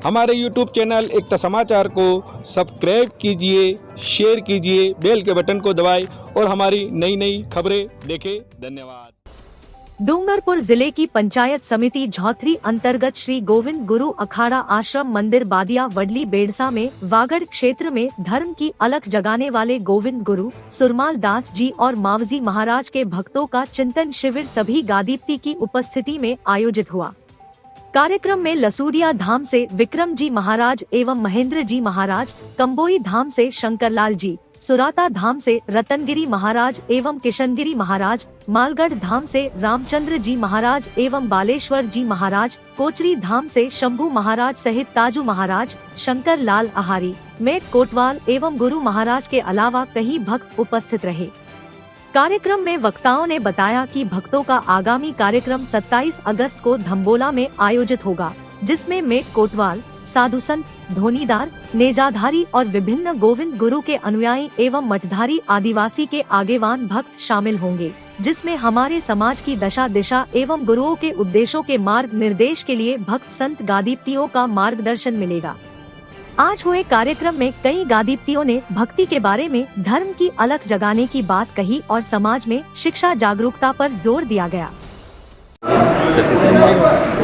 हमारे YouTube channel एकता समाचार को सब्सक्राइब कीजिए, शेयर कीजिए, बेल के बटन को दबाएं और हमारी नई नई खबरें देखें। धन्यवाद। डूंगरपुर जिले की पंचायत समिति झौथरी अंतर्गत श्री गोविंद गुरु अखाड़ा आश्रम मंदिर बादिया वडली बेड़सा में वागड़ क्षेत्र में धर्म की अलख जगाने वाले गोविंद गुरु सुरमाल दास जी और मावजी महाराज के भक्तों का चिंतन शिविर सभी गादीपति की उपस्थिति में आयोजित हुआ। कार्यक्रम में लसूड़िया धाम से विक्रम जी महाराज एवं महेंद्र जी महाराज, कंबोई धाम से शंकरलाल जी, सुराता धाम से रतनगिरी महाराज एवं किशनगिरी महाराज, मालगढ़ धाम से रामचंद्र जी महाराज एवं बालेश्वर जी महाराज, कोचरी धाम से शंभू महाराज सहित ताजू महाराज, शंकर लाल आहारी, मेट कोटवाल एवं गुरु महाराज के अलावा कई भक्त उपस्थित रहे। कार्यक्रम में वक्ताओं ने बताया कि भक्तों का आगामी कार्यक्रम 27 अगस्त को धम्बोला में आयोजित होगा, जिसमें मेट कोटवाल, साधु संत, धोनीदार, नेजाधारी और विभिन्न गोविंद गुरु के अनुयायी एवं मठधारी आदिवासी के आगेवान भक्त शामिल होंगे, जिसमें हमारे समाज की दशा दिशा एवं गुरुओं के उद्देश्यों के मार्ग निर्देश के लिए भक्त संत गादीपतियों का मार्गदर्शन मिलेगा। आज हुए कार्यक्रम में कई गादीपतियों ने भक्ति के बारे में धर्म की अलख जगाने की बात कही और समाज में शिक्षा जागरूकता पर जोर दिया गया।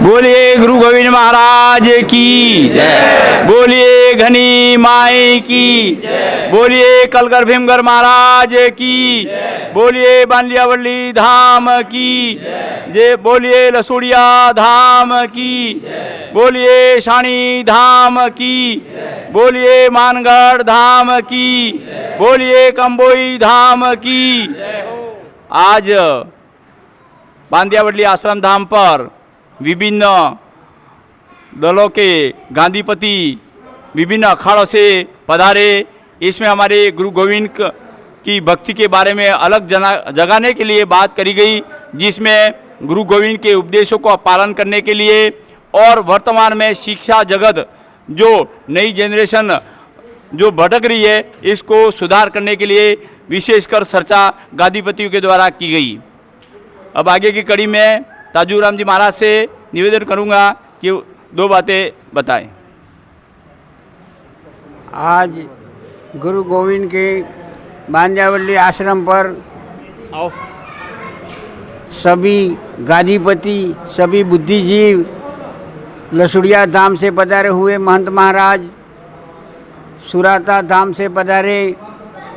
बोलिए गुरु गोविंद महाराज की जय, बोलिए घनी माई की, बोलिए कलगर भीमगर महाराज की, बोलिए बांलियावली धाम की जय, बोलिए लसूड़िया धाम की, बोलिए शानी धाम की, बोलिए मानगढ़ धाम की, बोलिए कंबोई धाम की। आज बांदियावडली आश्रम धाम पर विभिन्न दलों के गादीपति विभिन्न अखाड़ों से पधारे। इसमें हमारे गुरु गोविंद की भक्ति के बारे में अलग जगाने के लिए बात करी गई, जिसमें गुरु गोविंद के उपदेशों को पालन करने के लिए और वर्तमान में शिक्षा जगत जो नई जनरेशन जो भटक रही है, इसको सुधार करने के लिए विशेषकर चर्चा गादीपतियों के द्वारा की गई। अब आगे की कड़ी में ताजूराम जी महाराज से निवेदन करूंगा कि दो बातें बताएं। आज गुरु गोविंद के बांदियावली आश्रम पर सभी गादीपति, सभी बुद्धिजीव, लसूड़िया धाम से पधारे हुए महंत महाराज, सुराता धाम से पधारे,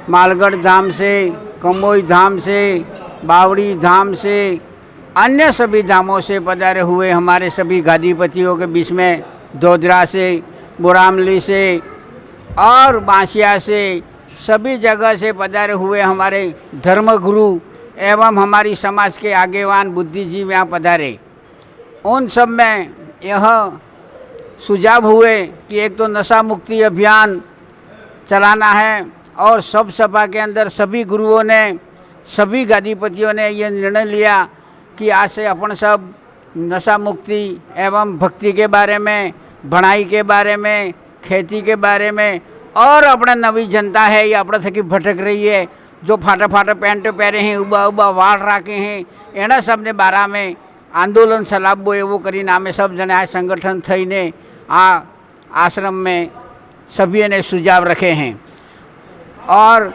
मालगढ़ धाम से, कंबोई धाम से, बावड़ी धाम से, अन्य सभी धामों से पधारे हुए हमारे सभी गादीपतियों के बीच में दोदरा से, बुरामली से और बांसिया से, सभी जगह से पधारे हुए हमारे धर्मगुरु एवं हमारी समाज के आगेवान बुद्धिजीवी यहाँ पधारे। उन सब में यह सुझाव हुए कि एक तो नशा मुक्ति अभियान चलाना है और सब सभा के अंदर सभी गुरुओं ने, सभी गादीपतियों ने यह निर्णय लिया कि आज से अपन सब नशा मुक्ति एवं भक्ति के बारे में, भणाई के बारे में, खेती के बारे में और अपना नवी जनता है ये अपना थकी भटक रही है, जो फाटा फाटा पैंट पहरे हैं, उबा उबा वाड़ राखे हैं, एना सब ने बारा में आंदोलन सलाबो एवं करीने आमे सब जने आ संगठन थईने आ आश्रम में सभी ने सुझाव रखे हैं। और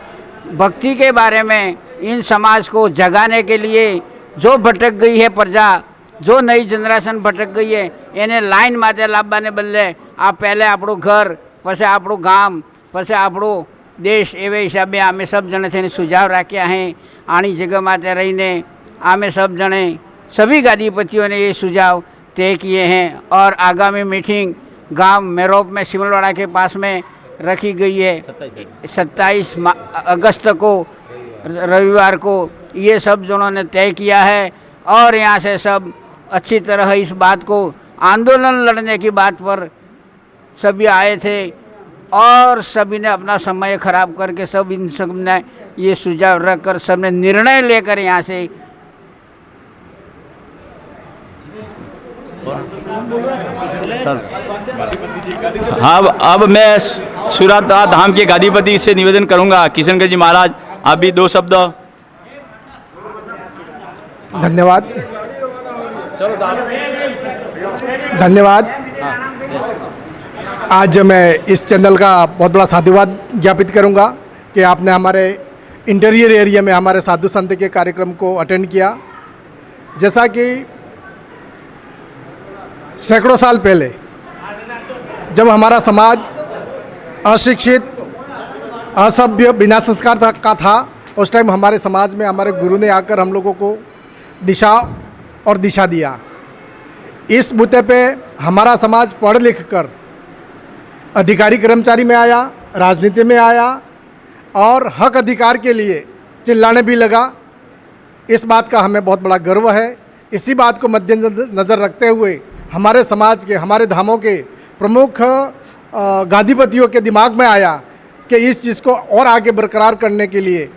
भक्ति के बारे में इन समाज को जगाने के लिए जो भटक गई है प्रजा, जो नई जनरेशन भटक गई है, इन्हें लाइन माते लाभवाने बदले आप पहले आपणो घर, पछी आपणो गाम, पछी आपणो देश एवे हिसाबे आमे सब जने थईने सुझाव राख्या हैं। आनी जगह माते रहीने आमे सब जने सभी गादीपतियों ने ये सुझाव तय किए हैं और आगामी मीटिंग गांव मेरोप में सिमलवाड़ा के पास में रखी गई है 27 अगस्त को, रविवार को। ये सब जनों ने तय किया है और यहाँ से सब अच्छी तरह इस बात को, आंदोलन लड़ने की बात पर सभी आए थे और सभी ने अपना समय खराब करके सब इन सब ने ये सुझाव रखकर सब ने निर्णय लेकर यहाँ से हाँ। अब मैं सुराता धाम के गादीपति से निवेदन करूंगा, किशनगढ़ जी महाराज आप भी दो शब्द। धन्यवाद। धन्यवाद। आज मैं इस चैनल का बहुत बड़ा साधुवाद ज्ञापित करूंगा कि आपने हमारे इंटीरियर एरिया में हमारे साधु संत के कार्यक्रम को अटेंड किया। जैसा कि सैकड़ों साल पहले जब हमारा समाज अशिक्षित, असभ्य, बिना संस्कार का था, उस टाइम हमारे समाज में हमारे गुरु ने आकर हम लोगों को दिशा और दिशा दिया। इस बुते पे हमारा समाज पढ़ लिख कर अधिकारी कर्मचारी में आया, राजनीति में आया और हक अधिकार के लिए चिल्लाने भी लगा। इस बात का हमें बहुत बड़ा गर्व है। इसी बात को मद्देनज़र रखते हुए हमारे समाज के, हमारे धामों के प्रमुख गादीपतियों के दिमाग में आया कि इस चीज़ को और आगे बरकरार करने के लिए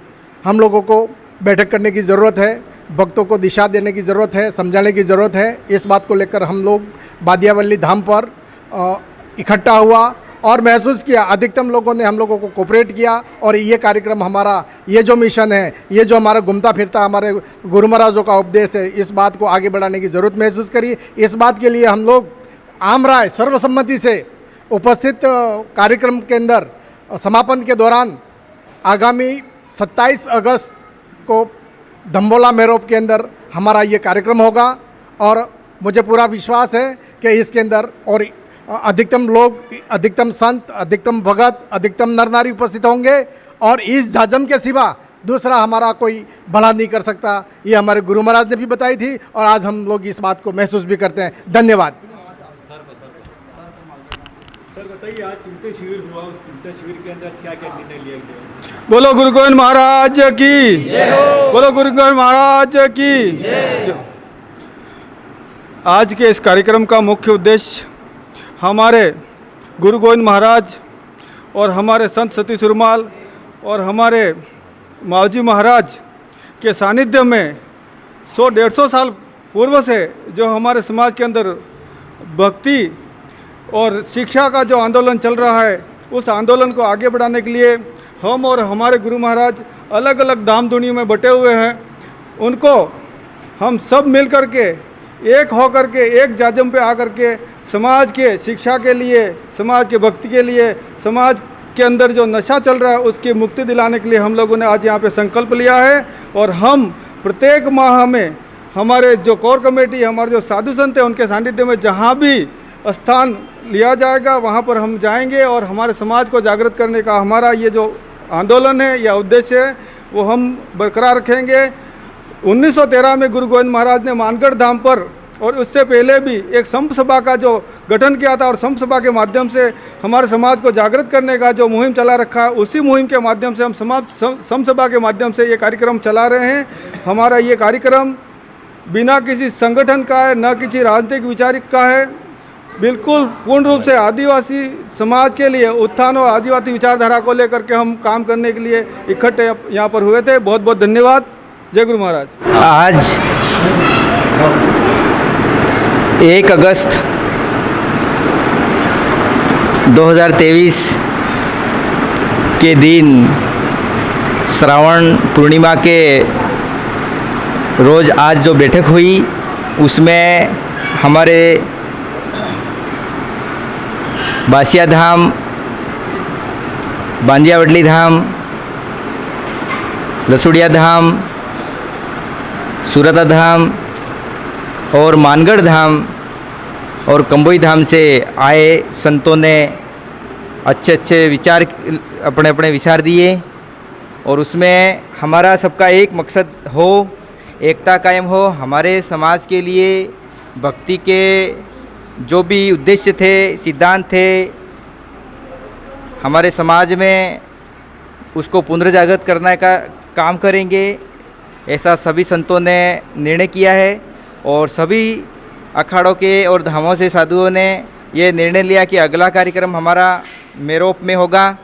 हम लोगों को बैठक करने की ज़रूरत है, भक्तों को दिशा देने की ज़रूरत है, समझाने की ज़रूरत है। इस बात को लेकर हम लोग बादियावली धाम पर इकट्ठा हुआ और महसूस किया, अधिकतम लोगों ने हम लोगों को कोऑपरेट किया और ये कार्यक्रम हमारा, ये जो मिशन है, ये जो हमारा घूमता फिरता हमारे गुरु महाराजों का उपदेश है, इस बात को आगे बढ़ाने की ज़रूरत महसूस करी। इस बात के लिए हम लोग आम राय सर्वसम्मति से उपस्थित कार्यक्रम के अंदर समापन के दौरान आगामी 27 अगस्त को दम्बोला मेरोप के अंदर हमारा ये कार्यक्रम होगा और मुझे पूरा विश्वास है कि इसके अंदर और अधिकतम लोग, अधिकतम संत, अधिकतम भगत, अधिकतम नर नारी उपस्थित होंगे और इस जाजम के सिवा दूसरा हमारा कोई भला नहीं कर सकता। ये हमारे गुरु महाराज ने भी बताई थी और आज हम लोग इस बात को महसूस भी करते हैं। धन्यवाद। सर बताइए, आज चिंतन शिविर हुआ, उस चिंतन शिविर के अंदर क्या क्या निर्णय लिया गया? बोलो गुरु गोविंद महाराज की, बोलो गुरु गोविंद महाराज की। आज के इस कार्यक्रम का मुख्य उद्देश्य हमारे गुरु गोविंद महाराज और हमारे संत सती सुरमाल और हमारे मावजी महाराज के सानिध्य में 100-150 साल पूर्व से जो हमारे समाज के अंदर भक्ति और शिक्षा का जो आंदोलन चल रहा है, उस आंदोलन को आगे बढ़ाने के लिए हम और हमारे गुरु महाराज अलग अलग धाम दुनिया में बटे हुए हैं। उनको हम सब मिल कर के, एक हो कर के, एक जाजम पे आकर के समाज के शिक्षा के लिए, समाज के भक्ति के लिए, समाज के अंदर जो नशा चल रहा है उसकी मुक्ति दिलाने के लिए हम लोगों ने आज यहाँ पे संकल्प लिया है। और हम प्रत्येक माह में हमारे जो कोर कमेटी, हमारे जो साधु संत हैं, उनके सानिध्य में जहाँ भी स्थान लिया जाएगा वहाँ पर हम जाएंगे और हमारे समाज को जागृत करने का हमारा ये जो आंदोलन है या उद्देश्य है वो हम बरकरार रखेंगे। 1913 में गुरु गोविंद महाराज ने मानगढ़ धाम पर और उससे पहले भी एक संप सभा का जो गठन किया था और संप सभा के माध्यम से हमारे समाज को जागृत करने का जो मुहिम चला रखा है, उसी मुहिम के माध्यम से हम संप सभा के माध्यम से ये कार्यक्रम चला रहे हैं। हमारा ये कार्यक्रम बिना किसी संगठन का है, न किसी राजनीतिक विचारिक का है, बिल्कुल पूर्ण रूप से आदिवासी समाज के लिए उत्थान और आदिवासी विचारधारा को लेकर के हम काम करने के लिए इकट्ठे यहाँ पर हुए थे। बहुत बहुत धन्यवाद। जय गुरु महाराज। आज 1 अगस्त 2023 के दिन श्रावण पूर्णिमा के रोज़ आज जो बैठक हुई उसमें हमारे बासिया धाम, बांदियावडली धाम, लसुड़िया धाम, सूरता धाम और मानगढ़ धाम और कंबोई धाम से आए संतों ने अच्छे अच्छे विचार, अपने अपने विचार दिए और उसमें हमारा सबका एक मकसद हो, एकता कायम हो। हमारे समाज के लिए भक्ति के जो भी उद्देश्य थे, सिद्धांत थे, हमारे समाज में उसको पुनर्जागृत करने का काम करेंगे, ऐसा सभी संतों ने निर्णय किया है। और सभी अखाड़ों के और धामों से साधुओं ने ये निर्णय लिया कि अगला कार्यक्रम हमारा मेरोप में होगा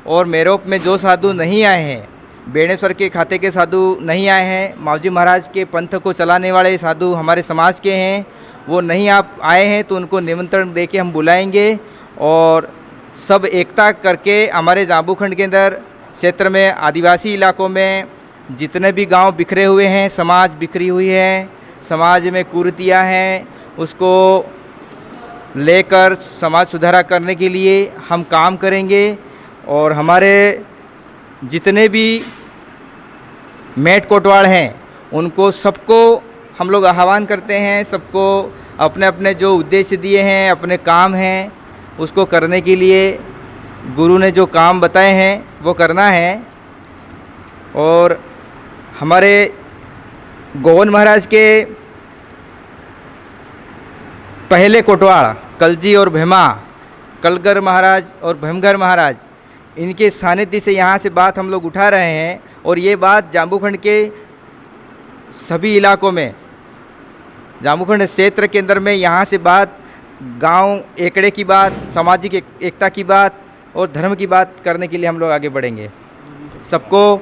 और मेरोप में जो साधु नहीं आए हैं, बेणेश्वर के खाते के साधु नहीं आए हैं, मावजी महाराज के पंथ को चलाने वाले साधु हमारे समाज के हैं, वो नहीं आप आए हैं तो उनको निमंत्रण दे के हम बुलाएंगे और सब एकता करके हमारे जांबू खंड के अंदर क्षेत्र में आदिवासी इलाकों में जितने भी गांव बिखरे हुए हैं, समाज बिखरी हुई है, समाज में कुरीतियाँ हैं, उसको लेकर समाज सुधारा करने के लिए हम काम करेंगे। और हमारे जितने भी मेट कोटवाड़ हैं उनको सबको हम लोग आह्वान करते हैं, सबको अपने अपने जो उद्देश्य दिए हैं, अपने काम हैं, उसको करने के लिए गुरु ने जो काम बताए हैं वो करना है। और हमारे गोविंद महाराज के पहले कोटवाड़ कलजी और भेमा, कलगर महाराज और भीमगर महाराज, इनके सानिध्य से यहाँ से बात हम लोग उठा रहे हैं। और ये बात जाम्बूखंड के सभी इलाकों में, जाम्बूखंड क्षेत्र के अंदर में यहाँ से बात, गांव एकड़े की बात, सामाजिक एकता की बात और धर्म की बात करने के लिए हम लोग आगे बढ़ेंगे। सबको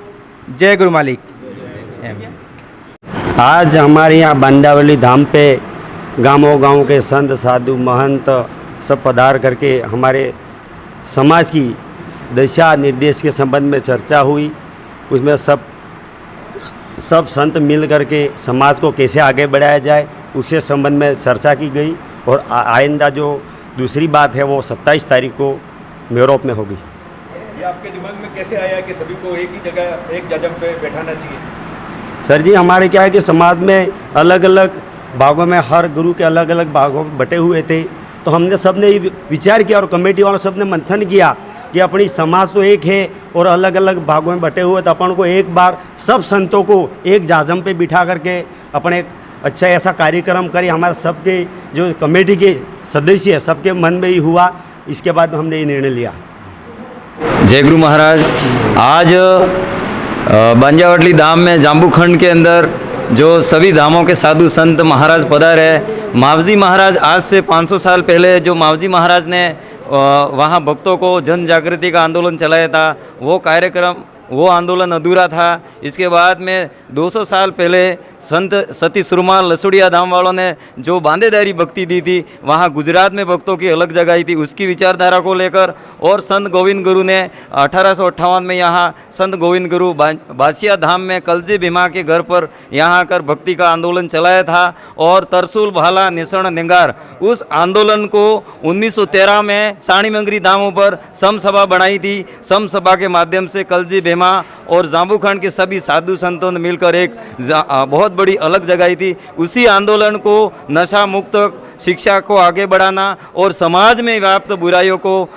जय गुरु मालिक। आज हमारे यहाँ बांजावली धाम पे गाँव के संत साधु महंत सब पधार करके हमारे समाज की दिशा निर्देश के संबंध में चर्चा हुई। उसमें सब संत मिल करके समाज को कैसे आगे बढ़ाया जाए उसके संबंध में चर्चा की गई। और आइंदा जो दूसरी बात है वो 27 तारीख को मेरोप में होगी। ये आपके दिमाग में कैसे आया कि सभी को एक ही जगह एक जगह पे बैठाना चाहिए? सर जी, हमारे क्या है कि समाज में अलग अलग भागों में, हर गुरु के अलग अलग भागों में बटे हुए थे, तो हमने सब ने विचार किया और कमेटी वालों सब ने मंथन किया कि अपनी समाज तो एक है और अलग अलग भागों में बटे हुए, तो अपन को एक बार सब संतों को एक जाजम पे बिठा करके अपने एक अच्छा ऐसा कार्यक्रम करें। हमारे सबके जो कमेटी के सदस्य है सबके मन में ही हुआ, इसके बाद हमने ये निर्णय लिया। जय गुरु महाराज। आज बांजावटली धाम में जाम्बूखंड के अंदर जो सभी धामों के साधु संत महाराज पधारे हैं। मावजी महाराज आज से 500 साल पहले जो मावजी महाराज ने वहाँ भक्तों को जन जागृति का आंदोलन चलाया था, वो कार्यक्रम, वो आंदोलन अधूरा था। इसके बाद में 200 साल पहले संत सती सुरमाल लसुड़िया धाम वालों ने जो बांदेदारी भक्ति दी थी, वहाँ गुजरात में भक्तों की अलग जगह थी, उसकी विचारधारा को लेकर और संत गोविंद गुरु ने 1858 में यहाँ संत गोविंद गुरु बासिया धाम में कलजी भीमा के घर पर यहाँ आकर भक्ति का आंदोलन चलाया था। और तरसूल भाला निसण निंगार उस आंदोलन को 1913 में साणी मंगरी धामों पर सम सभा बनाई थी। सम सभा के माध्यम से कलजी भीमा और जाम्बूखंड के सभी साधु संतों ने मिलकर एक बहुत बड़ी अलग जगाई थी। उसी आंदोलन को नशा मुक्त शिक्षा को आगे बढ़ाना और समाज में व्याप्त बुराइयों को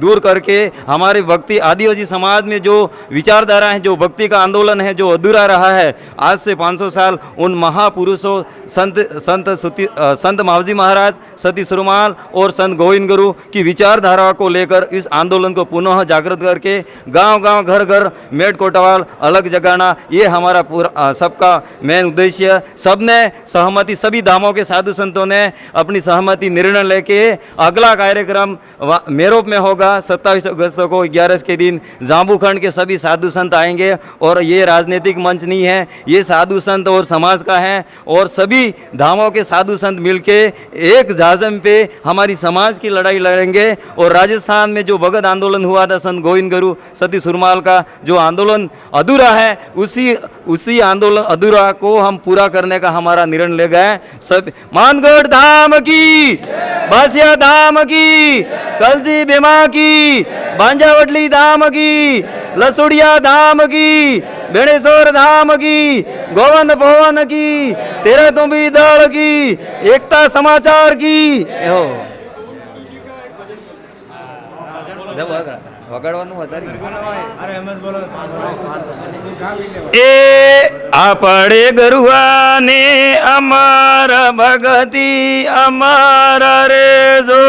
दूर करके हमारे भक्ति आदिवासी समाज में जो विचारधारा है, जो भक्ति का आंदोलन है, जो अधूरा रहा है आज से 500 साल, उन महापुरुषों संत मावजी महाराज, सती सुरमाल और संत गोविंद गुरु की विचारधारा को लेकर इस आंदोलन को पुनः जागृत करके गांव-गांव, घर-घर मेट कोटवाल अलग जगाना, ये हमारा पूरा सबका मेन उद्देश्य। सबने सहमति, सभी धामों के साधु संतों ने अपनी सहमति निर्णय लेके अगला कार्यक्रम मेरोप में होगा 27 अगस्त को 11 के दिन। जाम्बूखंड के सभी साधु संत आएंगे और ये राजनीतिक मंच नहीं है, ये साधु संत और समाज का है। और सभी धामों के साधु संत मिलके एक जाजम पे हमारी समाज की लड़ाई लड़ेंगे। और राजस्थान में जो भगत आंदोलन हुआ था संत गोविंद गुरु सती सुरमाल का, जो आंदोलन अधूरा है, उसी आंदोलन अधूरा को हम पूरा करने का हमारा निर्णय ले गए। सब मानगढ़ धाम की, बासिया धाम की, कलजी भीमा की, बांजावटली धाम की, लसुड़िया धाम की, बेणेश्वर धाम की, गोविंद भवन की, तेरा तुम्बी दल की, एकता समाचार की। ए आपड़े गरुआ ने अमर भगति अमर रे जो,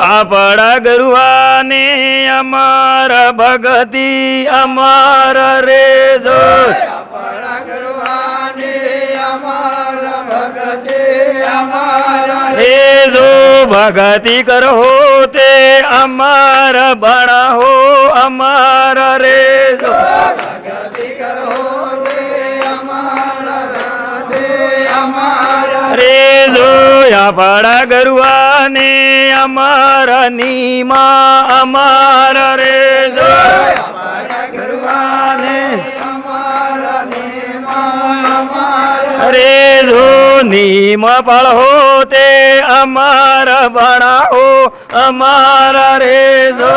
आपड़ा गरुआ ने अमर भगति अमर रे जो, हे जो भगति कर होते अमर बड़ा हो अमर रे जो, भगति कर होते अमर राधे अमर रे जो, या बड़ा गरुआ ने अमर नीमा अमर रे जो, बड़ा गरुआ ने अमर रे जो नीम फल होते अमर बड़ा हो अमर रे जो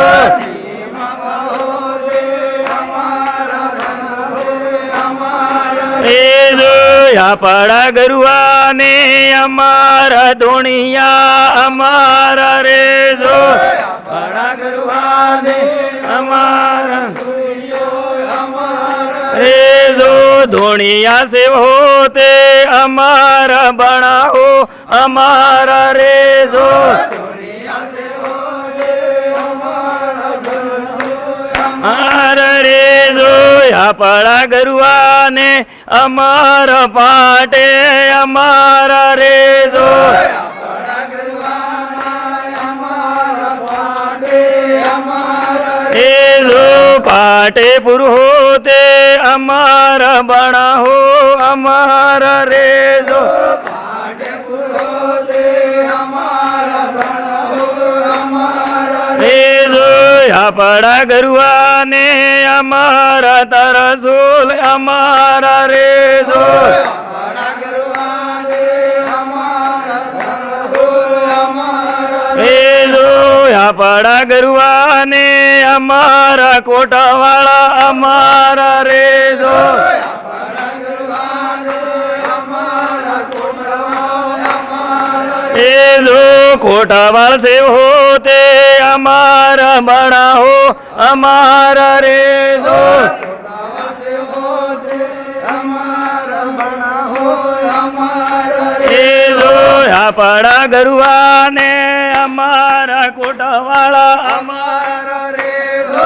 रे जो या पड़ा गरुआ ने अमर दुनिया अमर रे जो पड़ा गरुआ ने अमर रे जो दुनिया से होते अमर बना हो अमर रे जो अमर रे जो या पड़ा गरुआ ने अमर पाटे अमर रे जो रे जो पाटे पुर होते अमर बना हो अमर रे जो रे जो या पड़ा गरुआ ने अमर तरसोल अमर रे जो रे जो या पड़ा गरुआ ने अमर कोटवाड़ा अमर रे जो रे जो कोटवाड़ से होते अमर बड़ा हो अमर रे जो रे जो या पड़ा गरुआ ने अमर कोटवाड़ा अमर रे जो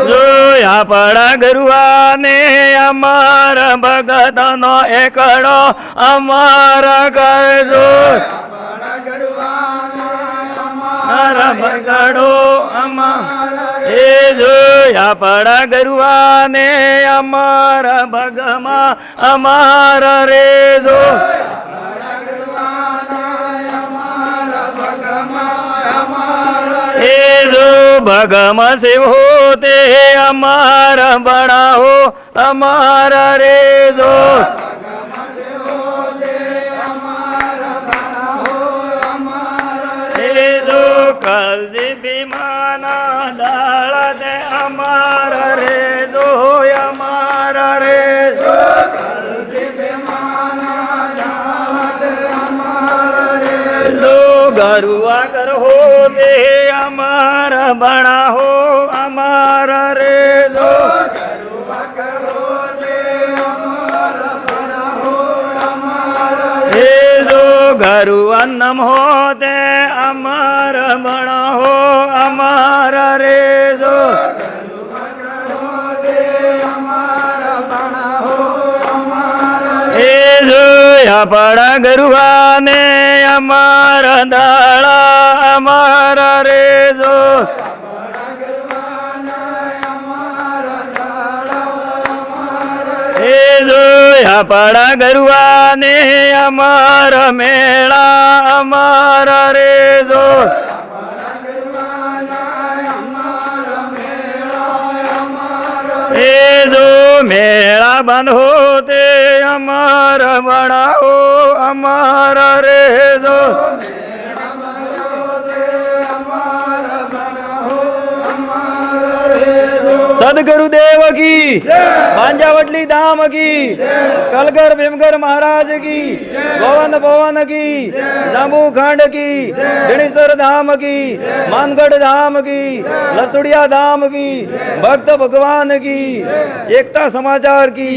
जो या पड़ा गरुआ ने अमर भगत नो एकड़ो अमर कर जो अमर भगड़ो अमर ए जो या पड़ा गरुआ ने अमर भगमा अमर रे जो ए जो भगम से होते अमर बड़ा हो अमर रे जो ए जो कल से विमाना दाड़ दे अमर रे जो अमर रे जो गरुआ कर हो दे अमर बड़ा हो अमर रे जो हे जो गरुआ नम हो दे अमर बड़ा हो अमर रे जो हे जो या पड़ा गरुआ ने अमर दाड़ा अमर रे जो हे जो या पड़ा गरुआ ने अमर मेला अमर रे जो हे जो मेला बंद होते अमर बड़ा हो अमर रे जो सदगुरुदेव की बांजावटली धाम की कलगर भीमगर महाराज की गोवंद भवन की जांबू खंड की गणेश्वर धाम की मानगढ़ धाम की लसुड़िया धाम की भक्त भगवान की एकता समाचार की